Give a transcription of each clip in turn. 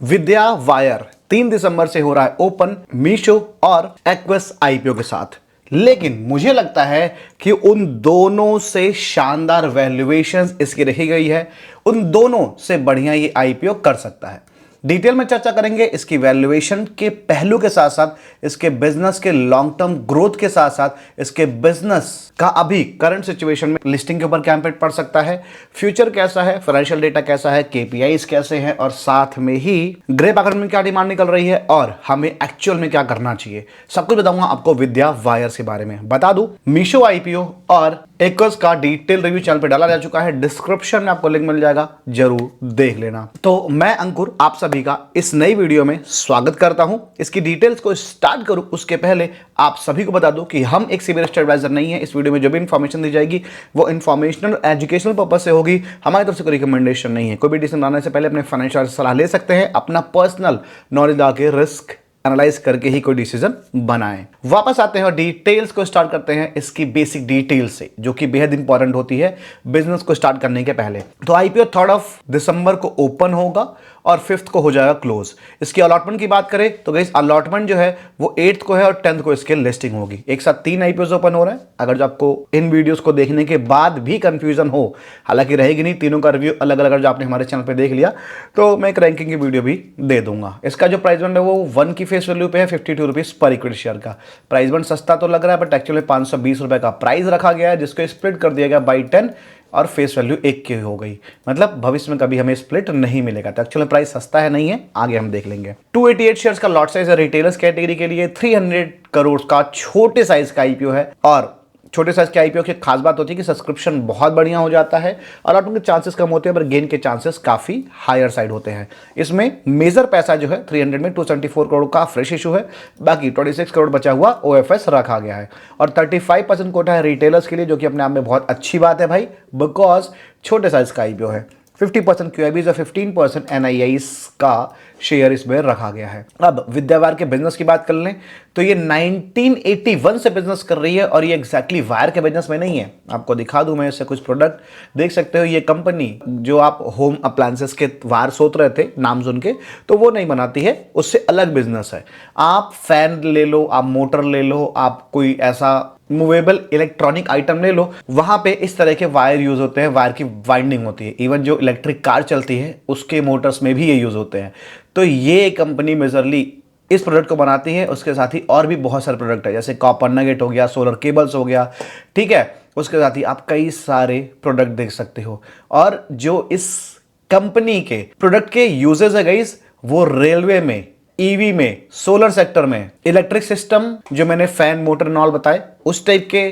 विद्या wire 3 दिसंबर से हो रहा है ओपन मीशो और एक्विस आईपीओ के साथ। लेकिन मुझे लगता है कि उन दोनों से शानदार वैल्यूएशंस इसकी रखी गई है, उन दोनों से बढ़िया ये आईपीओ कर सकता है। डिटेल में चर्चा करेंगे इसकी वैल्यूएशन के पहलू के साथ साथ इसके बिजनेस के लॉन्ग टर्म ग्रोथ के साथ साथ इसके बिजनेस का अभी करंट सिचुएशन में लिस्टिंग के ऊपर क्या इंपैक्ट पड़ सकता है, फ्यूचर कैसा है, फाइनेंशियल डेटा कैसा है, केपीआईज कैसे हैं और साथ में ही ग्रे मार्केट में क्या डिमांड निकल रही है और हमें एक्चुअल में क्या करना चाहिए, सब कुछ बताऊंगा आपको विद्या वायर्स के बारे में। बता दूं मीशो आईपीओ और एक्विस का डिटेल रिव्यू चैनल पे डाला जा चुका है, डिस्क्रिप्शन में आपको लिंक मिल जाएगा, जरूर देख लेना। तो मैं अंकुर आप सभी का इस नई वीडियो में स्वागत करता हूं। इसकी डिटेल्स को स्टार्ट करूं उसके पहले आप सभी को बता दूं कि हम एक सीबी रजिस्टर्ड एडवाइजर नहीं है। इस वीडियो में जो भी इंफॉर्मेशन दी जाएगी वो इन्फॉर्मेशनल एजुकेशनल पर्पज से होगी, हमारी तरफ से कोई रिकमेंडेशन नहीं है। कोई भी डिसीजन बनाने से पहले अपने फाइनेंशियल सलाह ले सकते हैं, अपना पर्सनल नॉलेज आके रिस्क एनालाइज करके ही कोई डिसीजन बनाएं। वापस आते हैं और डिटेल्स को स्टार्ट करते हैं इसकी बेसिक डिटेल्स से, जो कि बेहद इंपॉर्टेंट होती है बिजनेस को स्टार्ट करने के पहले। तो आईपीओ 3 दिसंबर को ओपन होगा और 5 को हो जाएगा क्लोज। इसकी अलॉटमेंट की बात करें तो गाइस अलॉटमेंट जो है वो 8 को है और 10 को इसके लिस्टिंग होगी। एक साथ 3 आईपीओ ओपन हो रहे हैं। अगर जो आपको इन वीडियोस को देखने के बाद भी कंफ्यूजन हो, हालांकि रहेगी नहीं, तीनों का रिव्यू अलग अलग जो आपने हमारे चैनल पे देख लिया तो मैं एक रैंकिंग की वीडियो भी दे दूंगा। इसका जो प्राइस बंड है वो 1 की फेस वैल्यू पे है 52 रुपीज पर इक्विटी शेयर का। प्राइस बंड सस्ता तो लग रहा है बट एक्चुअली 520 रुपए का प्राइस रखा गया है, जिसको स्प्लिट कर दिया गया बाई 10 और फेस वैल्यू 1 की हो गई। मतलब भविष्य में कभी हमें स्प्लिट नहीं मिलेगा। तो एक्चुअली प्राइस सस्ता है नहीं है, आगे हम देख लेंगे। 288 शेयर्स का लॉट साइज है रिटेलर्स कैटेगरी के लिए। 300 करोड़ का छोटे साइज का आईपीओ है और छोटे साइज के आईपीओ की खास बात होती है कि सब्सक्रिप्शन बहुत बढ़िया हो जाता है और अलॉटमेंट के चांसेस कम होते हैं पर गेन के चांसेस काफी हायर साइड होते हैं। इसमें मेजर पैसा जो है 300 में 274 करोड़ का फ्रेश इशू है, बाकी 26 करोड़ बचा हुआ ओएफएस रखा गया है और 35% कोटा है रिटेलर्स के लिए, जो कि अपने आप में बहुत अच्छी बात है भाई, बिकॉज छोटे साइज का आईपीओ है। 50% क्यूआईबीज और 15% एनआईआईज का शेयर इसमें रखा गया है। अब विद्यावायर के बिजनेस की बात कर लें तो ये 1981 से बिजनेस कर रही है और ये एग्जैक्टली वायर के बिजनेस में नहीं है। आपको दिखा दूं मैं इससे कुछ प्रोडक्ट देख सकते हो। ये कंपनी जो आप होम अप्लायंसेस के वायर सोच रहे थे नाम सुन के, तो वो नहीं बनाती है, उससे अलग बिजनेस है। आप फैन ले लो, आप मोटर ले लो, आप कोई ऐसा मूवेबल इलेक्ट्रॉनिक आइटम ले लो, वहां पे इस तरह के वायर यूज होते हैं, वायर की वाइंडिंग होती है। इवन जो इलेक्ट्रिक कार चलती है उसके मोटर्स में भी ये यूज होते हैं। तो ये कंपनी मेजरली इस प्रोडक्ट को बनाती है। उसके साथ ही और भी बहुत सारे प्रोडक्ट है, जैसे कॉपर नगेट हो गया, सोलर केबल्स हो गया, ठीक है। उसके साथ ही आप कई सारे प्रोडक्ट देख सकते हो। और जो इस कंपनी के प्रोडक्ट के यूजेस है गाइस, वो रेलवे में, ईवी में, सोलर सेक्टर में, इलेक्ट्रिक सिस्टम जो मैंने फैन मोटर नॉल बताए उस टाइप के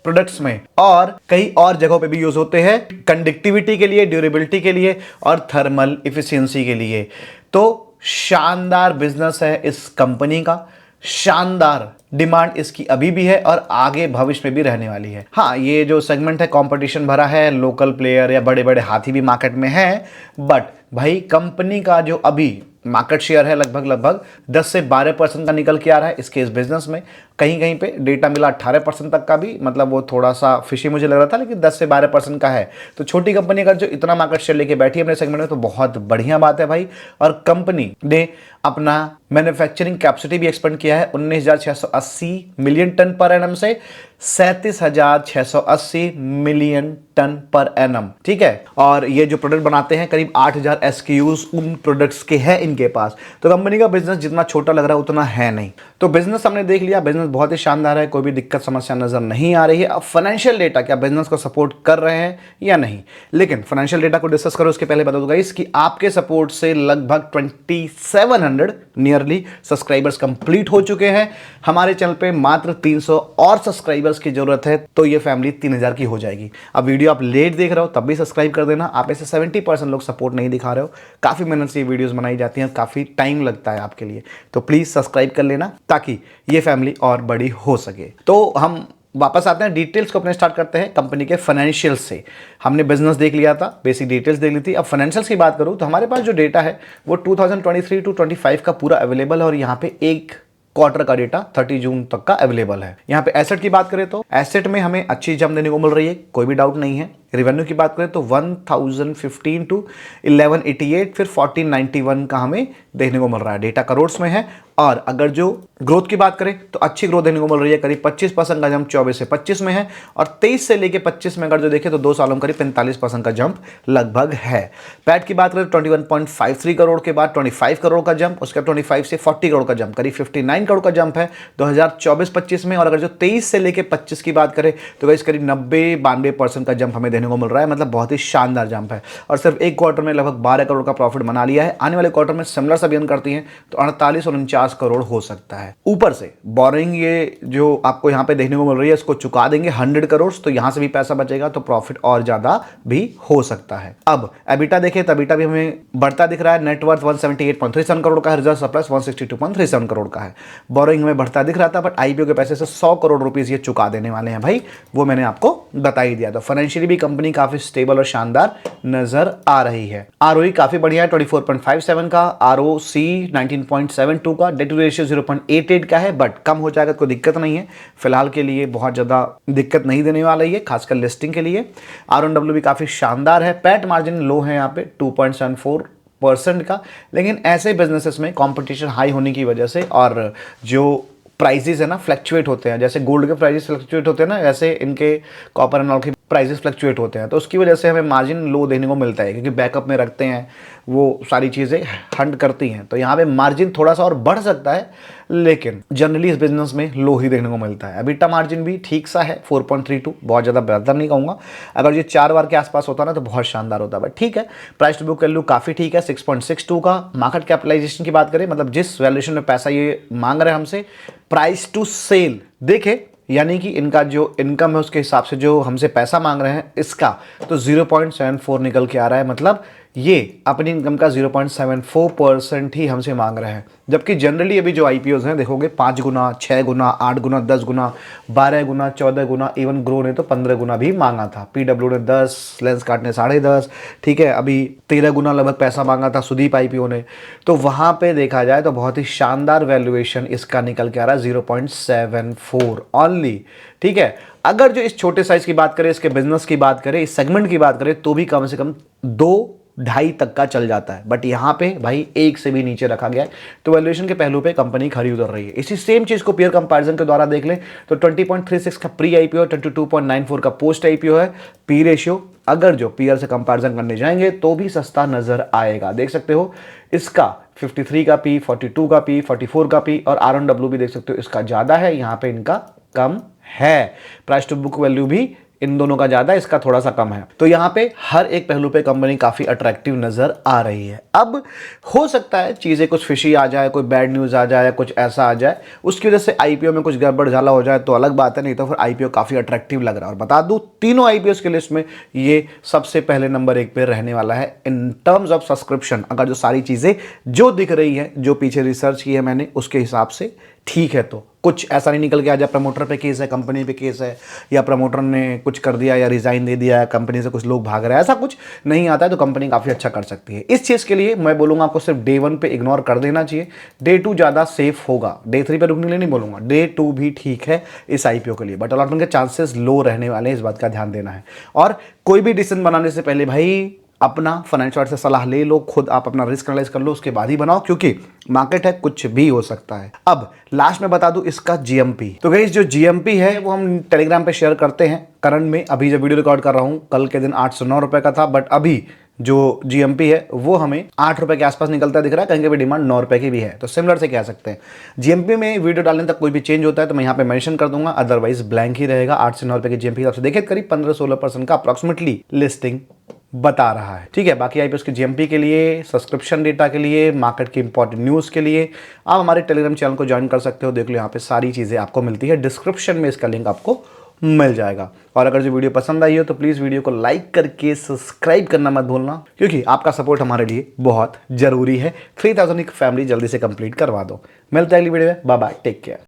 प्रोडक्ट्स में और कई और जगहों पे भी यूज होते हैं, कंडक्टिविटी के लिए, ड्यूरेबिलिटी के लिए और थर्मल इफिशियंसी के लिए। तो शानदार बिजनेस है इस कंपनी का, शानदार डिमांड इसकी अभी भी है और आगे भविष्य में भी रहने वाली है। हाँ, ये जो सेगमेंट है कंपटीशन भरा है, लोकल प्लेयर या बड़े बड़े हाथी भी मार्केट में हैं, बट भाई कंपनी का जो अभी मार्केट शेयर है लगभग 10 से 12% का निकल के आ रहा है इसके इस बिजनेस में। कहीं कहीं पे डेटा मिला 18% तक का भी, मतलब वो थोड़ा सा फिशी मुझे लग रहा था, लेकिन 10 से 12% का है। तो छोटी कंपनी अगर जो इतना मार्केट शेयर लेके बैठी है अपने सेगमेंट में तो बहुत बढ़िया बात है भाई। और कंपनी ने अपना मैन्युफैक्चरिंग कैपेसिटी भी एक्सपेंड किया है 19,680 मिलियन टन पर एनम से 37,680 मिलियन टन पर एनम, ठीक है। और ये जो प्रोडक्ट बनाते हैं करीब 8,000 एसक्यूज उन प्रोडक्ट्स के हैं इनके पास। तो कंपनी का बिजनेस जितना छोटा लग रहा है उतना है नहीं। तो बिजनेस हमने देख लिया, बिजनेस बहुत ही शानदार है, कोई भी दिक्कत समस्या नजर नहीं आ रही है। अब फाइनेंशियल डेटा क्या बिजनेस को सपोर्ट कर रहे हैं या नहीं, लेकिन फाइनेंशियल डेटा को डिस्कस करो उसके पहले बता दूंगा इसकी आपके सपोर्ट से लगभग 2700 नियरली सब्सक्राइबर्स कंप्लीट हो चुके हैं। हमारे चैनल पे मात्र 300 और सब्सक्राइबर्स की जरूरत है तो ये फैमिली 3000 की हो जाएगी। अब वीडियो आप लेट देख रहे हो तब भी सब्सक्राइब कर देना। आप ऐसे 70% लोग सपोर्ट नहीं दिखा रहे हो, काफी मेहनत से ये वीडियोस बनाई जाती हैं, काफी टाइम लगता है आपके लिए, तो प्लीज सब्सक्राइब कर लेना ताकि ये फैमिली और बड़ी हो सके। तो हम वापस आते हैं, डिटेल्स को अपने स्टार्ट करते हैं कंपनी के फाइनेंशियल्स से। हमने बिजनेस देख लिया था, बेसिक डिटेल्स देख ली थी। अब फाइनेंशियल्स की बात करूं तो हमारे पास जो डेटा है वो 2023 टू 25 का पूरा अवेलेबल है और यहाँ पे एक क्वार्टर का डेटा 30 जून तक का अवेलेबल है। यहाँ पे एसेट की बात करें तो एसेट में हमें अच्छी जम देने को मिल रही है, कोई भी डाउट नहीं है। रेवेन्यू की बात करें तो 1015 टू 1188, फिर 1491 का हमें देखने को मिल रहा है, डेटा करोड़ में है। और अगर जो ग्रोथ की बात करें तो अच्छी ग्रोथ देखने को मिल रही है, करीब 25% का जंप 24 से 25 में है, और 23 से लेके 25 में अगर जो देखें तो 2 सालों में करीब 45% का जंप लगभग है। पैट की बात करें तो 21.53 करोड़ के बाद 25 करोड़ का जंप, उसके बाद 25 से 40 करोड़ का जंप, करीब 59 करोड़ का जंप है 2024-25 में। और अगर जो 23 से लेके 25 की बात करें तो गाइस करीब 90-92% का जंप हमें देखने को मिल रहा है, मतलब बहुत ही शानदार जंप है। और सिर्फ एक क्वार्टर में लगभग 12 करोड़ का प्रॉफिट बना लिया है। आने वाले क्वार्टर में सिमिलर सा अर्न करती है तो 48 और 49 करोड़ हो सकता है। ऊपर से बोरिंग ये जो आपको यहां पे देखने को मिल रही है इसको चुका देंगे 100 करोड़, तो यहां से भी पैसा बचेगा, तो प्रॉफिट और ज्यादा भी हो सकता है। अब एबिटा देखें तो एबिटा भी हमें बढ़ता दिख रहा है। नेटवर्थ 178.37 करोड़ का है, रिजर्व सरप्लस 162.37 करोड़ का है। बोरिंग हमें बढ़ता दिख रहा था, बट आईपीओ के पैसे से 100 करोड़ रुपीस ये चुका देने वाले हैं भाई, वो मैंने आपको बता ही दिया। तो फाइनेंशियली भी कंपनी काफी स्टेबल और शानदार नजर आ रही है। आरओई काफी बढ़िया है 24.57 का, आरओसी 19.72 का, डेट टू रेशियो 0.88 का है, बट कम हो जाएगा, कोई दिक्कत नहीं है। फिलहाल के लिए बहुत ज्यादा दिक्कत नहीं देने वाला है, खासकर लिस्टिंग के लिए। आरओडब्ल्यू भी काफी शानदार है। पैट मार्जिन लो है यहाँ पे 2.74% का, लेकिन ऐसे बिजनेसेस में कंपटीशन हाई होने की वजह से और जो प्राइसेस है ना फ्लक्चुएट होते हैं, जैसे गोल्ड के प्राइसेस फ्लक्चुएट होते हैं ना, वैसे इनके कॉपर एंड ऑल के प्राइसेस फ्लक्चुएट होते हैं, तो उसकी वजह से हमें मार्जिन लो देखने को मिलता है, क्योंकि बैकअप में रखते हैं, वो सारी चीज़ें हंट करती हैं, तो यहाँ पे मार्जिन थोड़ा सा और बढ़ सकता है, लेकिन जनरली इस बिजनेस में लो ही देखने को मिलता है। एबिटा मार्जिन भी ठीक सा है 4.32, बहुत ज़्यादा बेहतर नहीं कहूँगा। अगर ये 4 बार के आसपास होता ना तो बहुत शानदार होता, बट ठीक है। प्राइस टू बुक वैल्यू काफ़ी ठीक है 6.62 का। मार्केट कैपिटलाइजेशन की बात करें, मतलब जिस वैल्यूएशन में पैसा ये मांग रहे हैं हमसे, प्राइस टू सेल देखे, यानी कि इनका जो इनकम है उसके हिसाब से जो हमसे पैसा मांग रहे हैं इसका, तो 0.74 निकल के आ रहा है, मतलब ये अपनी इनकम का 0.74% ही हमसे मांग रहे हैं। जबकि जनरली अभी जो आईपीओज हैं देखोगे 5 गुना, 6 गुना, 8 गुना, 10 गुना, 12 गुना, 14 गुना, इवन ग्रो ने तो 15 गुना भी मांगा था। पीडब्ल्यू ने 10, लेंसकार्ट ने 10.5, ठीक है, अभी 13 गुना लगभग पैसा मांगा था सुदीप आईपीओ ने। तो वहां पे देखा जाए तो बहुत ही शानदार वैल्यूएशन इसका निकल के आ रहा है 0.74 ऑनली, ठीक है। अगर जो इस छोटे साइज की बात करें, इसके बिजनेस की बात करें, इस सेगमेंट की बात करें, तो भी कम से कम 2-2.5 तक का चल जाता है, बट यहां पे भाई 1 से भी नीचे रखा गया है, तो वैल्यूएशन के पहलू पे कंपनी खरी उतर रही है। इसी सेम चीज को पीयर कंपैरिजन के द्वारा देख लें तो 20.36 का प्री आईपीओ, 22.94 का पोस्ट आईपीओ है। पी रेशियो अगर जो पीयर से कंपैरिजन करने जाएंगे तो भी सस्ता नजर आएगा, देख सकते हो इसका 53 का पी, 42 का पी, 44 का पी, और आरओडब्ल्यू भी देख सकते हो इसका ज्यादा है, यहां पे इनका कम है। प्राइस टू बुक वैल्यू भी इन दोनों का ज्यादा, इसका थोड़ा सा कम है। तो यहां पे हर एक पहलू पे कंपनी काफी अट्रैक्टिव नजर आ रही है। अब हो सकता है चीजें कुछ फिशी आ जाए, कोई बैड न्यूज आ जाए, कुछ ऐसा आ जाए, उसकी वजह से आईपीओ में कुछ गड़बड़ झाला हो जाए तो अलग बात है, नहीं तो फिर आईपीओ काफी अट्रैक्टिव लग रहा है। और बता दूं तीनों आईपीओ की लिस्ट में ये सबसे पहले नंबर 1 पे रहने वाला है इन टर्म्स ऑफ सब्सक्रिप्शन। अगर जो सारी चीजें जो दिख रही है, जो पीछे रिसर्च की है मैंने, उसके हिसाब से ठीक है, तो कुछ ऐसा नहीं निकल के आ जाए प्रमोटर पे केस है, कंपनी पे केस है, या प्रमोटर ने कुछ कर दिया या रिजाइन दे दिया, कंपनी से कुछ लोग भाग रहे हैं, ऐसा कुछ नहीं आता है, तो कंपनी काफी अच्छा कर सकती है। इस चीज के लिए मैं बोलूंगा आपको सिर्फ डे 1 पे इग्नोर कर देना चाहिए, डे 2 ज्यादा सेफ होगा, डे 3 पे रुकने के लिए नहीं बोलूंगा, डे 2 भी ठीक है इस आईपीओ के लिए, बट अलॉटमेंट के चांसेस लो रहने वाले हैं, इस बात का ध्यान देना है। और कोई भी डिसीजन बनाने से पहले भाई अपना फाइनेंशियल से सलाह ले लो, खुद आप अपना रिस्क एनालाइज कर लो, उसके बाद ही बनाओ, क्योंकि मार्केट है, कुछ भी हो सकता है। अब लास्ट में बता दूं इसका जीएमपी, तो गाइस जो जीएमपी है वो हम टेलीग्राम पे शेयर करते हैं करंट में। अभी जब वीडियो रिकॉर्ड कर रहा हूं, कल के दिन 809 रुपए का था, बट अभी जो जीएमपी है वो हमें 8 रुपए के आसपास निकलता दिख रहा है, कहीं कहीं डिमांड 9 रुपए की भी है, तो सिमिलर से कह सकते हैं। जीएमपी में वीडियो डालने तक कोई भी चेंज होता है तो मैं यहाँ पे मेंशन कर दूंगा, अदरवाइज ब्लैंक ही रहेगा। 8 से 9 रुपए की जीएमपी हिसाब से देखे करीब 15-16% का अप्रोक्सीमेटली लिस्टिंग बता रहा है, ठीक है। बाकी आईपीओ के जीएमपी के लिए, सब्सक्रिप्शन डेटा के लिए, मार्केट की इंपॉर्टेंट न्यूज के लिए आप हमारे टेलीग्राम चैनल को ज्वाइन कर सकते हो। देख लो यहाँ पे सारी चीजें आपको मिलती है, डिस्क्रिप्शन में इसका लिंक आपको मिल जाएगा। और अगर जो वीडियो पसंद आई हो तो प्लीज वीडियो को लाइक करके सब्सक्राइब करना मत भूलना, क्योंकि आपका सपोर्ट हमारे लिए बहुत जरूरी है। 3000 की फैमिली जल्दी से कंप्लीट करवा दो। मिलते हैं अगली वीडियो में, बाय बाय, टेक केयर।